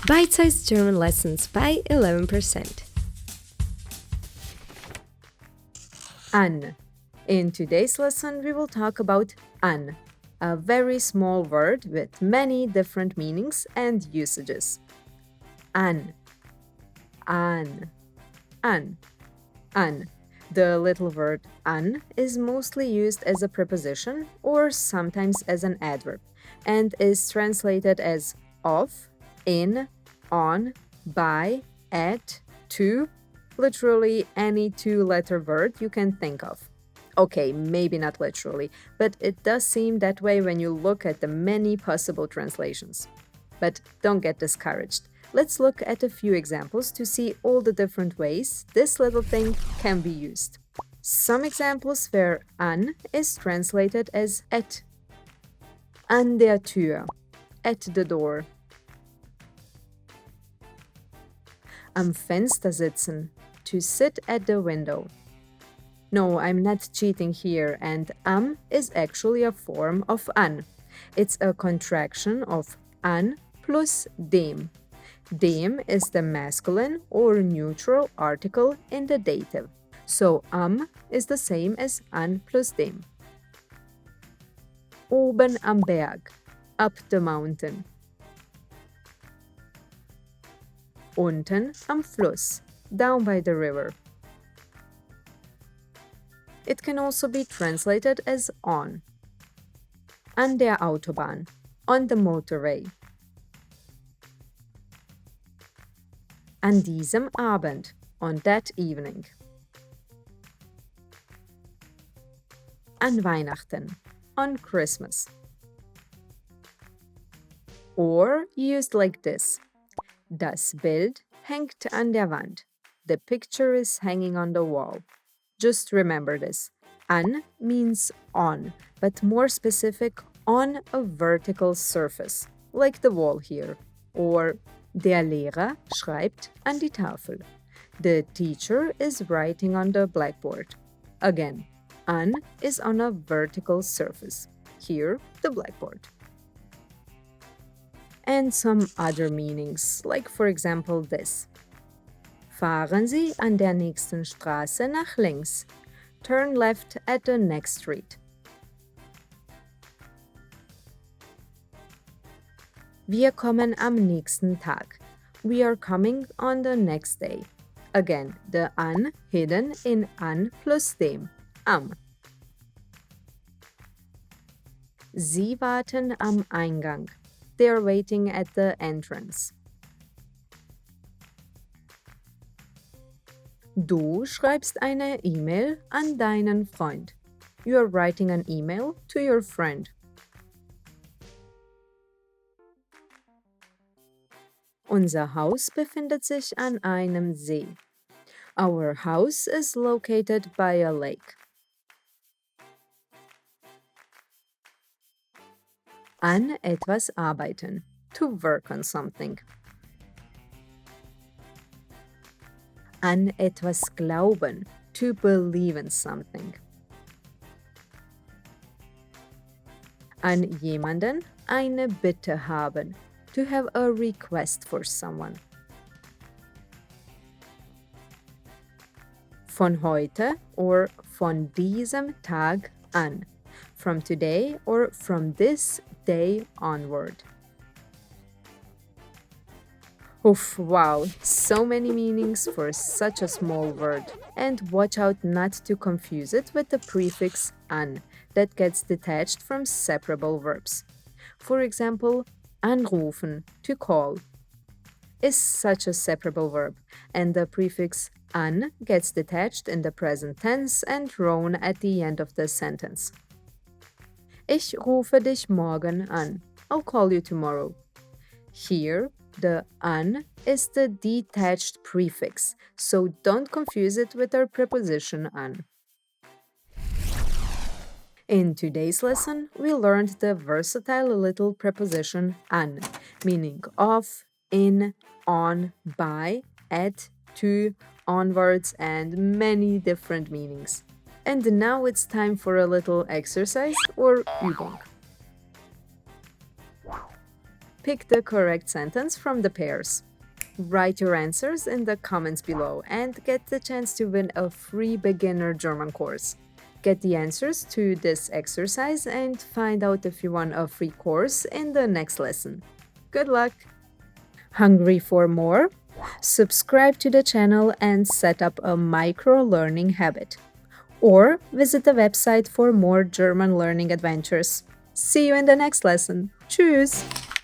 Bite-sized German lessons by 11%. An. In today's lesson, we will talk about an, a very small word with many different meanings and usages. An. An. An. An. The little word an is mostly used as a preposition or sometimes as an adverb and is translated as of, in, on, by, at, to, literally any two-letter word you can think of. Okay, maybe not literally, but it does seem that way when you look at the many possible translations. But don't get discouraged. Let's look at a few examples to see all the different ways this little thing can be used. Some examples where an is translated as at. An der Tür, at the door. Am Fenster sitzen, to sit at the window. No, I'm not cheating here, and am is actually a form of an. It's a contraction of an plus dem. Dem is the masculine or neutral article in the dative. So am is the same as an plus dem. Oben am Berg, up the mountain. Unten am Fluss, down by the river. It can also be translated as on. An der Autobahn, on the motorway. An diesem Abend, on that evening. An Weihnachten, on Christmas. Or used like this. Das Bild hängt an der Wand. The picture is hanging on the wall. Just remember this. An means on, but more specific, on a vertical surface, like the wall here. Or der Lehrer schreibt an die Tafel. The teacher is writing on the blackboard. Again, an is on a vertical surface. Here, the blackboard. And some other meanings, like for example this. Fahren Sie an der nächsten Straße nach links. Turn left at the next street. Wir kommen am nächsten Tag. We are coming on the next day. Again, the an hidden in an plus dem, am. Sie warten am Eingang. They are waiting at the entrance. Du schreibst eine E-Mail an deinen Freund. You are writing an email to your friend. Unser Haus befindet sich an einem See. Our house is located by a lake. An etwas arbeiten, to work on something. An etwas glauben, to believe in something. An jemanden eine Bitte haben, to have a request for someone. Von heute or von diesem Tag an, from today or from this day onward. Oof, wow, so many meanings for such a small word. And watch out not to confuse it with the prefix an that gets detached from separable verbs. For example, anrufen, to call, is such a separable verb, and the prefix an gets detached in the present tense and thrown at the end of the sentence. Ich rufe dich morgen an. I'll call you tomorrow. Here, the an is the detached prefix, so don't confuse it with our preposition an. In today's lesson, we learned the versatile little preposition an, meaning of, in, on, by, at, to, onwards, and many different meanings. And now it's time for a little exercise or Übung. pick the correct sentence from the pairs. Write your answers in the comments below and get the chance to win a free beginner German course. Get the answers to this exercise and find out if you won a free course in the next lesson. Good luck! Hungry for more? Subscribe to the channel and set up a micro-learning habit. Or visit the website for more German learning adventures. See you in the next lesson. Tschüss!